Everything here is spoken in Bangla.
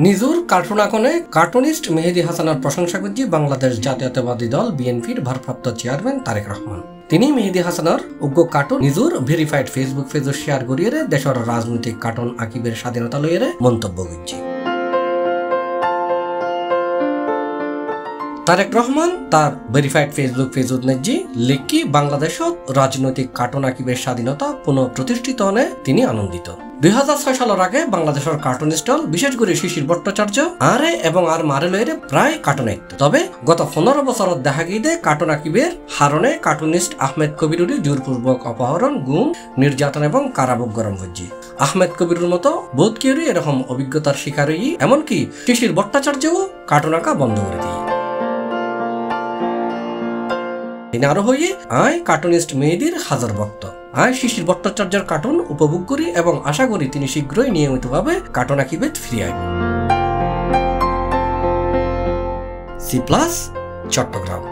নিজুর কার্টুন আঁকনে কার্টুনিস্ট মেহেদী হাসানের প্রশংসা করছি বাংলাদেশ জাতীয়তাবাদী দল বিএনপির ভারপ্রাপ্ত চেয়ারম্যান তারেক রহমান। তিনি মেহেদী হাসানের উগ্র কার্টুন নিজুর ভেরিফাইড ফেসবুক পেজে শেয়ার করিয়ে দেশের রাজনৈতিক কার্টুন আঁকিবের স্বাধীনতা লইয়ে মন্তব্য করছি। তারেক রহমান তার ভেরিফাইড ফেসবুক পেজত নেজি লিখি বাংলাদেশত রাজনৈতিক কার্টুন আঁকিবের স্বাধীনতা পুনঃপ্রতিষ্ঠিত হনে তিনি আনন্দিত। 2006 সালের আগে বাংলাদেশের কার্টুনিস্ট দল বিশেষ করে শিশির ভট্টাচার্য আরে এবং আর মারে লইরে প্রায় কার্টুন আঁকত। তবে গত 15 বছরত দেখা গিয়ে কার্টুন আঁকিবের হারণে কার্টুনিস্ট আহমেদ কবিরুরি জোরপূর্বক অপহরণ, গুম, নির্যাতন এবং কারাভোগ গরম হচ্ছে। আহমেদ কবিরুর মতো বোধ কেউরি এরকম অভিজ্ঞতার শিকার হই, এমনকি শিশির ভট্টাচার্যও কার্টুন আঁকা বন্ধ করে দিয়ে। তিনি আরো হইয়ে আয় কার্টুনিস্ট মেহেদীর হাজার ভক্ত। আয় শিশির ভট্টাচার্যের কার্টুন উপভোগ করি এবং আশা করি তিনি শীঘ্রই নিয়মিতভাবে কার্টুন আঁকিবে ফিরে আসবেন। C+ চট্টগ্রাম।